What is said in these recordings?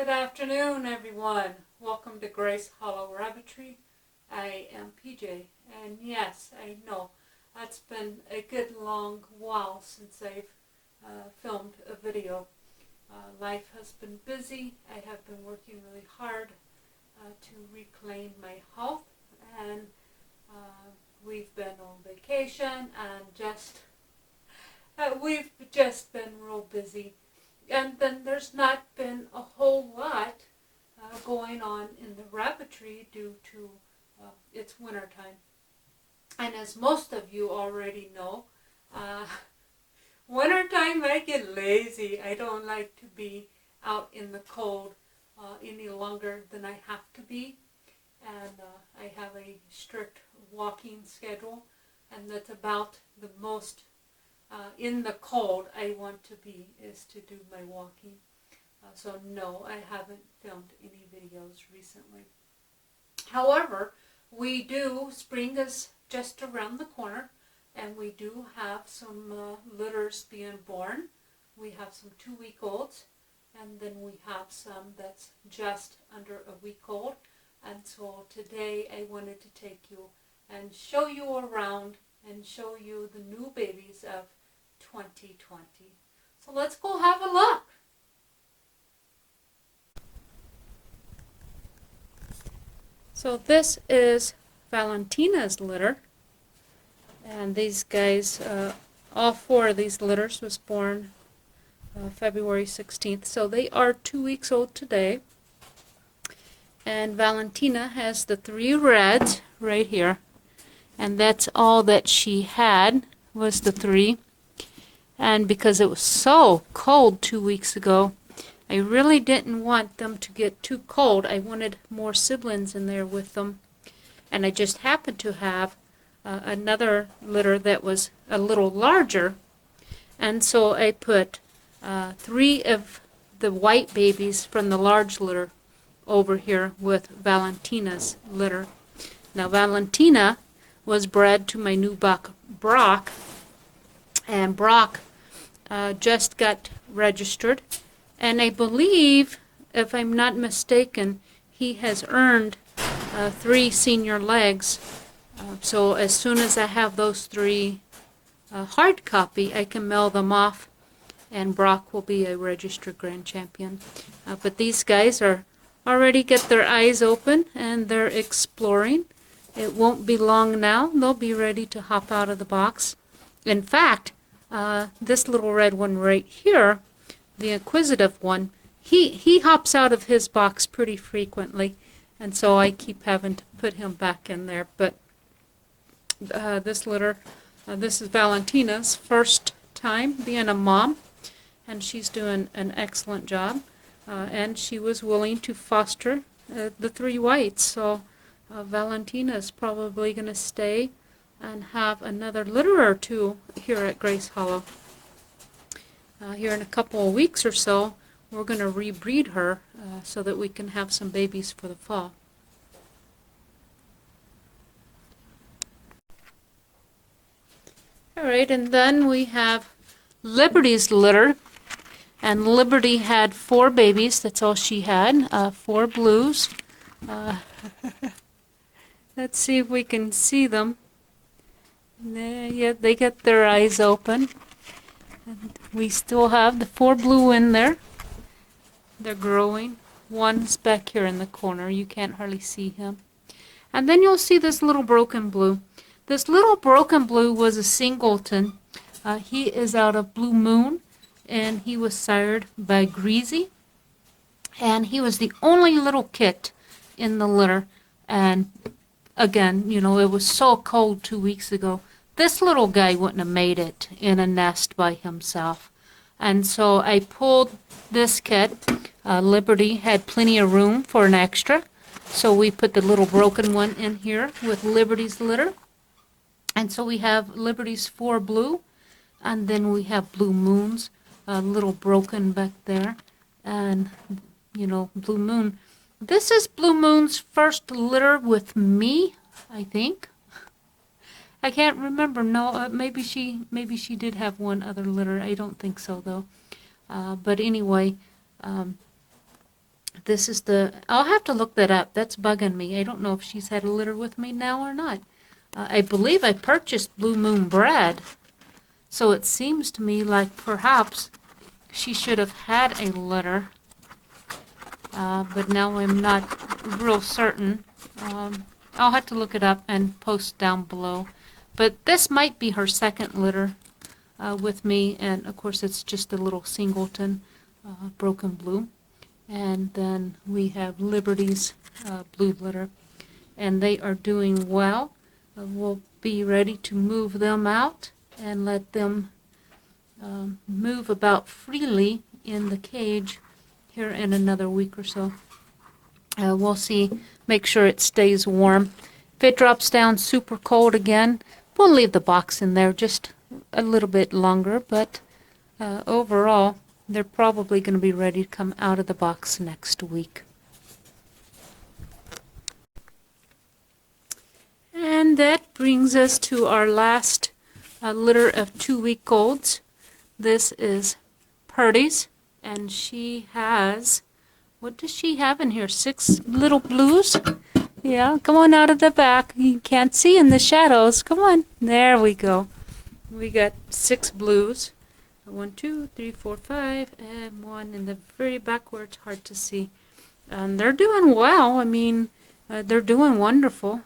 Good afternoon, everyone. Welcome to Grace Hollow Rabbitry. I am PJ, and yes, I know it's been a good long while since I've filmed a video. Life has been busy. I have been working really hard to reclaim my health, and we've been on vacation, and we've just been real busy. And then there's not been a whole lot going on in the rabbitry due to it's winter time. And as most of you already know, winter time I get lazy. I don't like to be out in the cold any longer than I have to be. And I have a strict walking schedule, and that's about the most in the cold I want to be, is to do my walking. So no, I haven't filmed any videos recently. However, spring is just around the corner, and we do have some litters being born. We have some 2-week-olds, and then we have some that's just under a week old. And so today I wanted to take you and show you around and show you the new babies of 2020. So let's go have a look. So this is Valentina's litter, and these guys, all 4 of these litters was born February 16th, so they are 2 weeks old today. And Valentina has the 3 reds right here, and that's all that she had was the 3. And because it was so cold 2 weeks ago, I really didn't want them to get too cold. I wanted more siblings in there with them. And I just happened to have another litter that was a little larger. And so I put 3 of the white babies from the large litter over here with Valentina's litter. Now Valentina was bred to my new buck Brock, and Brock just got registered, and I believe, if I'm not mistaken, he has earned 3 senior legs. So as soon as I have those 3 hard copy, I can mail them off, and Brock will be a registered grand champion. But these guys are already get their eyes open, and they're exploring. It won't be long now. They'll be ready to hop out of the box. In fact, this little red one right here, the inquisitive one, he hops out of his box pretty frequently, and so I keep having to put him back in there. But this litter, this is Valentina's first time being a mom, and she's doing an excellent job. And she was willing to foster the 3 whites, so Valentina is probably going to stay and have another litter or 2 here at Grace Hollow. Here in a couple of weeks or so, we're going to rebreed her so that we can have some babies for the fall. Alright, and then we have Liberty's litter. And Liberty had 4 babies. That's all she had. 4 blues. Let's see if we can see them. Yeah, they got their eyes open. And we still have the 4 blue in there. They're growing. One's back here in the corner. You can't hardly see him. And then you'll see this little broken blue. This little broken blue was a singleton. He is out of Blue Moon, and he was sired by Greasy. And he was the only little kit in the litter. And again, you know, it was so cold 2 weeks ago. This little guy wouldn't have made it in a nest by himself. And so I pulled this kit. Liberty had plenty of room for an extra. So we put the little broken one in here with Liberty's litter. And so we have Liberty's 4 blue. And then we have Blue Moon's a little broken back there. And, you know, Blue Moon. This is Blue Moon's first litter with me, I think. I can't remember. No, maybe she did have one other litter. I don't think so, though. But anyway, this is the, I'll have to look that up. That's bugging me. I don't know if she's had a litter with me now or not. I believe I purchased Blue Moon bread, so it seems to me like perhaps she should have had a litter, but now I'm not real certain. I'll have to look it up and post down below. But this might be her second litter with me, and of course it's just a little singleton broken blue. And then we have Liberty's blue litter, and they are doing well. We'll be ready to move them out and let them move about freely in the cage here in another week or so. We'll see, make sure it stays warm. If it drops down super cold again, we'll leave the box in there just a little bit longer, but overall, they're probably going to be ready to come out of the box next week. And that brings us to our last litter of 2-week-olds. This is Purdy's, and she has, what does she have in here? 6 little blues? Yeah, come on out of the back. You can't see in the shadows. Come on. There we go. We got 6 blues. 1, 2, 3, 4, 5, and 1 in the very back where it's hard to see. And they're doing well. I mean, they're doing wonderful.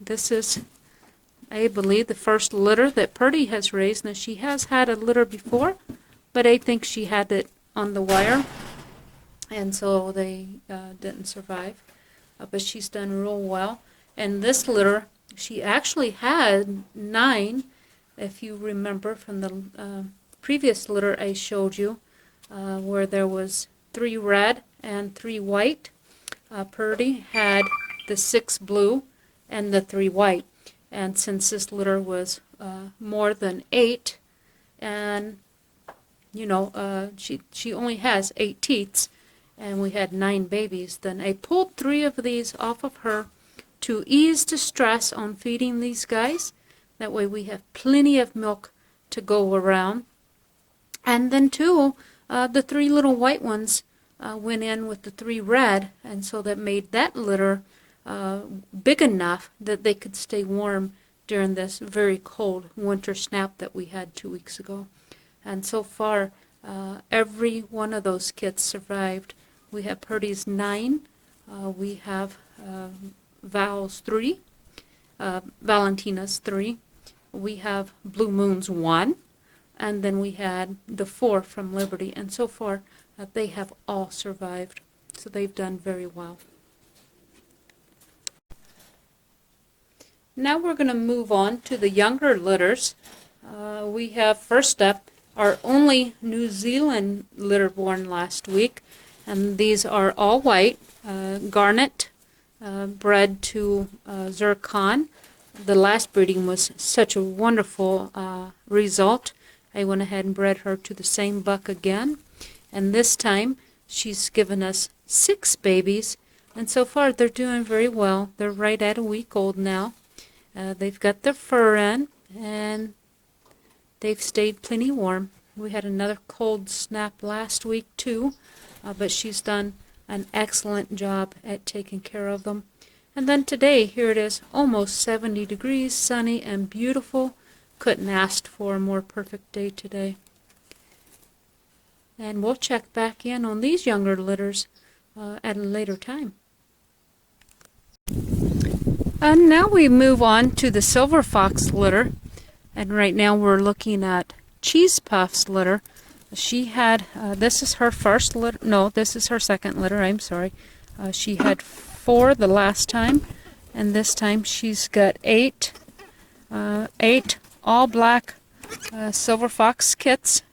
This is, I believe, the first litter that Purdy has raised. Now, she has had a litter before, but I think she had it on the wire, and so they didn't survive. But she's done real well. And this litter, she actually had 9, if you remember from the previous litter I showed you, where there was 3 red and 3 white. Purdy had the 6 blue and the 3 white. And since this litter was more than 8, and you know, she only has 8 teats, and we had 9 babies, then I pulled 3 of these off of her to ease the stress on feeding these guys. That way we have plenty of milk to go around. And then too, the 3 little white ones went in with the 3 red, and so that made that litter big enough that they could stay warm during this very cold winter snap that we had 2 weeks ago. And so far, every one of those kits survived. We have Purdy's 9, we have Val's 3, Valentinas 3, we have Blue Moon's 1, and then we had the 4 from Liberty. And so far, they have all survived. So they've done very well. Now we're going to move on to the younger litters. We have first up our only New Zealand litter born last week, and these are all white, garnet, bred to zircon. The last breeding was such a wonderful result. I went ahead and bred her to the same buck again, and this time she's given us 6 babies, and so far they're doing very well. They're right at a week old now. They've got their fur in, and they've stayed plenty warm. We had another cold snap last week too, but she's done an excellent job at taking care of them. And then today, here it is, almost 70 degrees, sunny and beautiful. Couldn't ask for a more perfect day today. And we'll check back in on these younger litters at a later time. And now we move on to the Silver Fox litter. And right now we're looking at Cheese Puff's litter. She had, this is her first litter, no, this is her second litter, I'm sorry. She had 4 the last time, and this time she's got 8 all black Silver Fox kits.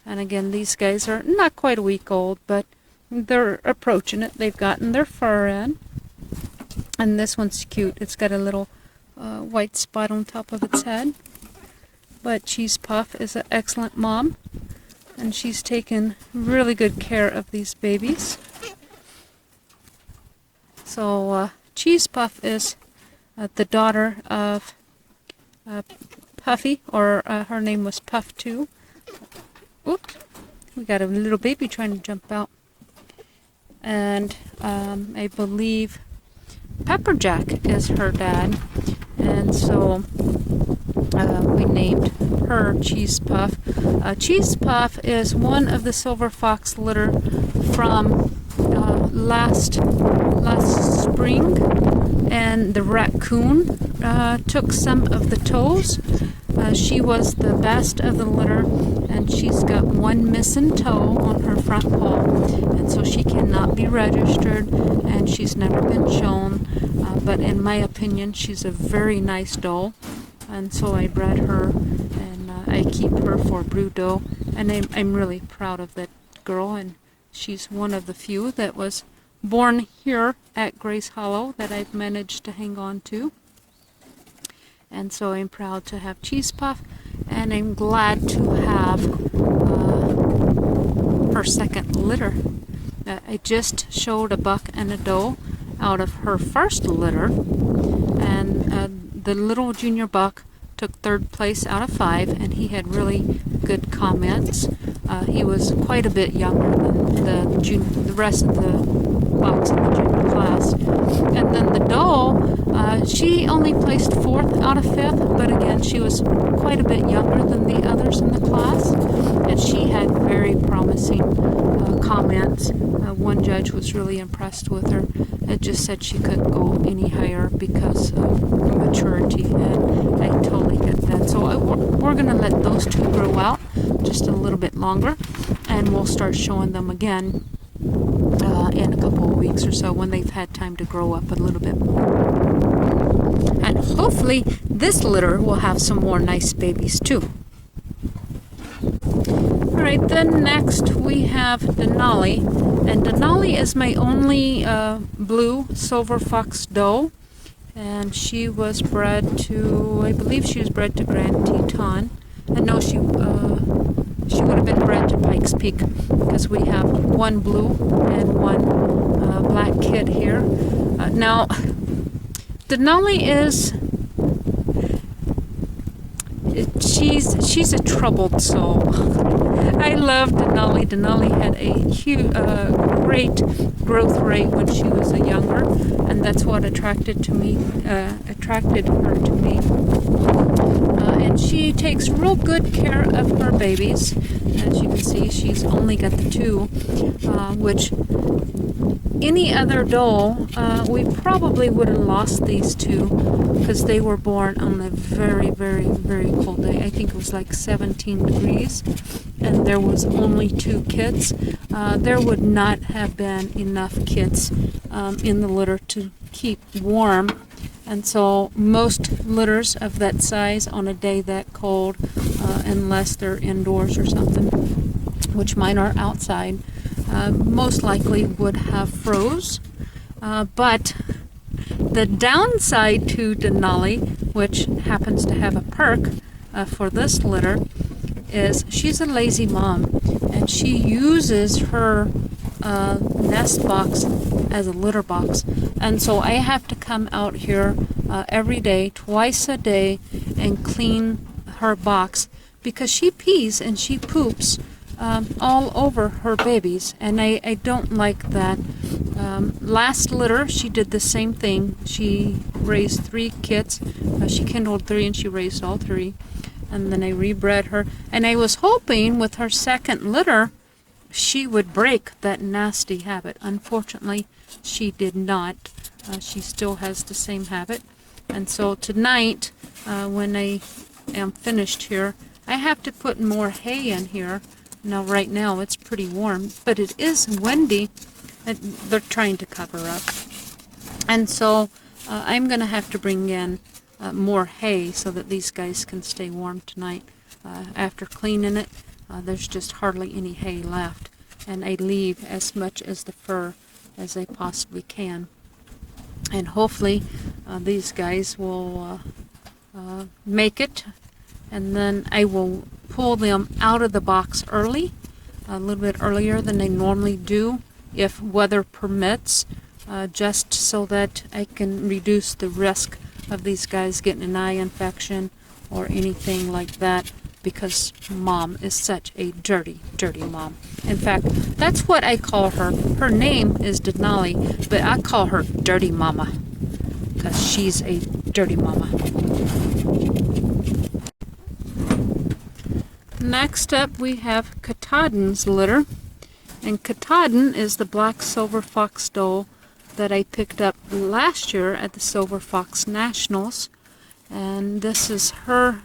And again, these guys are not quite a week old, but they're approaching it. They've gotten their fur in. And this one's cute. It's got a little white spot on top of its head. But Cheese Puff is an excellent mom, and she's taken really good care of these babies. So Cheese Puff is the daughter of Puffy, or her name was Puff too. Oops, we got a little baby trying to jump out. and I believe Pepperjack is her dad, and so we named her Cheese Puff. Cheese Puff is one of the silver fox litter from last spring, and the raccoon took some of the toes. She was the best of the litter, and she's got one missing toe on her front paw, and so she cannot be registered, and she's never been shown, but in my opinion she's a very nice doe, and so I bred her, and I keep her for brood doe, and I'm really proud of that girl, and she's one of the few that was born here at Grace Hollow that I've managed to hang on to. And so I'm proud to have Cheese Puff, and I'm glad to have her second litter. I just showed a buck and a doe out of her first litter, and the little junior buck took third place out of 5, and he had really good comments. He was quite a bit younger than the rest of the bucks in the junior class. And then the doe, she only placed 4th out of 5th, but again, she was quite a bit younger than the others in the class, and she had very promising comments. One judge was really impressed with her. It just said she couldn't go any higher because of maturity, and I totally get that. So we're going to let those two grow out just a little bit longer, and we'll start showing them again in a couple of weeks or so when they've had time to grow up a little bit more. And hopefully this litter will have some more nice babies too. Alright, then next we have Denali, and Denali is my only blue silver fox doe, and she was bred to, I believe she was bred to Grand Teton, and no, she would have been bred to Pikes Peak, because we have one blue and one black kid here. Now, Denali is, she's a troubled soul. I love Denali. Denali had a huge, great growth rate when she was a younger, and that's what attracted her to me. And she takes real good care of her babies. As you can see, she's only got the 2, which any other doe, we probably would have lost these 2 because they were born on a very, very, very cold day. I think it was like 17 degrees, and there was only 2 kits. There would not have been enough kits in the litter to keep warm. And so most litters of that size on a day that cold, unless they're indoors or something, which mine are outside, most likely would have froze. But the downside to Denali, which happens to have a perk for this litter, is she's a lazy mom, and she uses her nest box as a litter box, and so I have to come out here every day, twice a day, and clean her box because she pees and she poops all over her babies, and I don't like that. Last litter she did the same thing. She raised 3 kits. She kindled 3 and she raised all 3, and then I rebred her, and I was hoping with her second litter she would break that nasty habit. Unfortunately, she did not. She still has the same habit. And so tonight, when I am finished here, I have to put more hay in here. Now, right now, it's pretty warm, but it is windy. They're trying to cover up. And so I'm going to have to bring in more hay so that these guys can stay warm tonight. After cleaning it, there's just hardly any hay left, and I leave as much as the fur as I possibly can. And hopefully these guys will make it, and then I will pull them out of the box early, a little bit earlier than I normally do if weather permits, just so that I can reduce the risk of these guys getting an eye infection or anything like that because Mom is such a dirty, dirty mom. In fact, that's what I call her. Her name is Denali, but I call her Dirty Mama because she's a dirty mama. Next up, we have Katahdin's litter. And Katahdin is the black silver fox doe that I picked up last year at the Silver Fox Nationals. And this is her,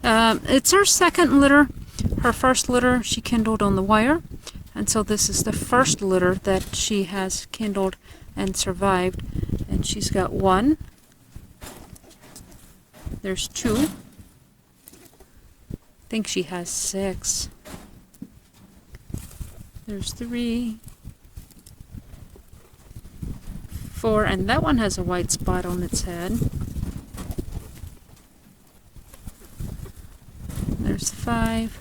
it's her second litter. Her first litter she kindled on the wire. And so this is the first litter that she has kindled and survived. And she's got one. There's two. I think she has 6. There's 3, 4, and that one has a white spot on its head. There's 5,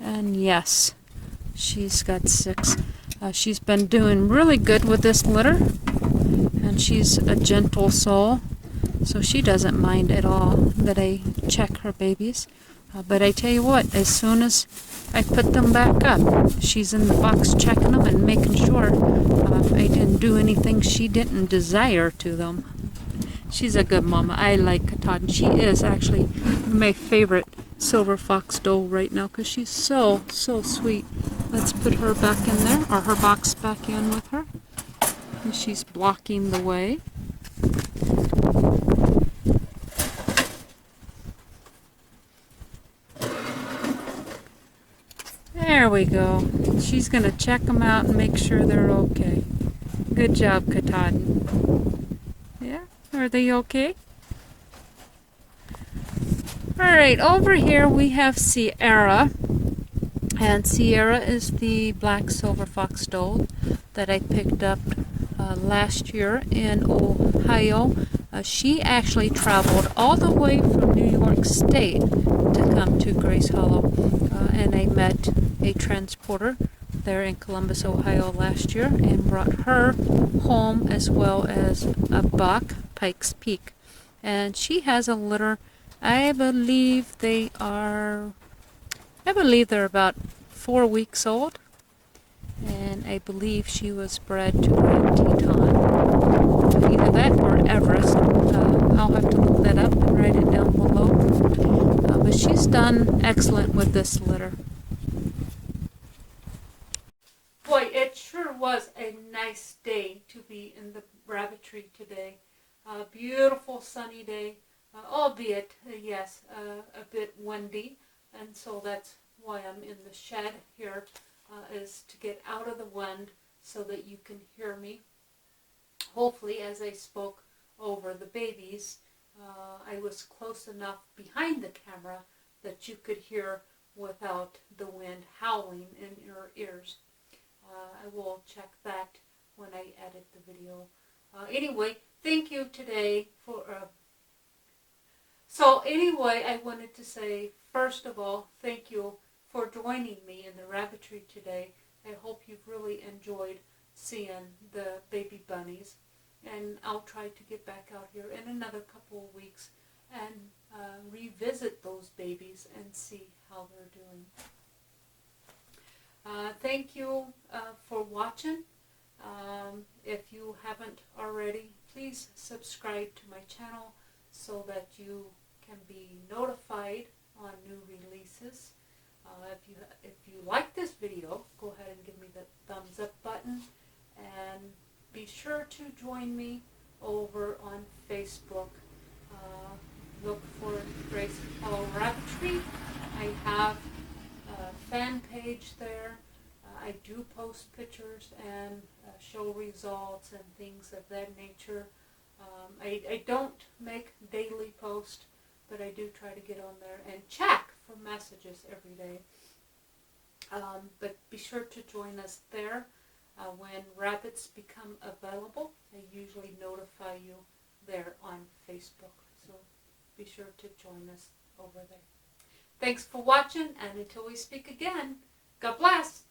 and yes, she's got 6. She's been doing really good with this litter, and she's a gentle soul, so she doesn't mind at all that I check her babies. But I tell you what, as soon as I put them back up, she's in the box checking them and making sure I didn't do anything she didn't desire to them. She's a good mama. I like Katahdin. She is actually my favorite silver fox doe right now because she's so sweet. Let's put her back in there, or her box back in with her. And she's blocking the way. There we go. She's going to check them out and make sure they're okay. Good job, Katahdin. Yeah, are they okay? Alright, over here we have Sierra. And Sierra is the black silver fox doe that I picked up last year in Ohio. She actually traveled all the way from New York State to come to Grace Hollow. And I met a transporter there in Columbus, Ohio last year and brought her home as well as a buck, Pikes Peak. And she has a litter. I believe they're about 4 weeks old. And I believe she was bred to Grand Teton. Either that or Everest. I'll have to look that up and write it down below. But she's done excellent with this litter. Boy, it sure was a nice day to be in the Rabbitry today. A beautiful sunny day, albeit, yes, a bit windy. And so that's why I'm in the shed here, is to get out of the wind so that you can hear me. Hopefully, as I spoke over the babies, I was close enough behind the camera that you could hear without the wind howling in your ears. I will check that when I edit the video. Anyway, thank you today for... So anyway, I wanted to say, first of all, thank you for joining me in the Rabbitry today. I hope you've really enjoyed seeing the baby bunnies. And I'll try to get back out here in another couple of weeks and revisit those babies and see how they're doing. Thank you for watching. If you haven't already, please subscribe to my channel so that you can be notified on new releases. If you like this video, go ahead and give me the thumbs up button, and be sure to join me over on Facebook. Look for Grace Hollow Rabbitry. I have a fan page there. I do post pictures and show results and things of that nature. I don't make daily posts, but I do try to get on there and check for messages every day. But be sure to join us there. When rabbits become available, I usually notify you there on Facebook. So be sure to join us over there. Thanks for watching, and until we speak again, God bless.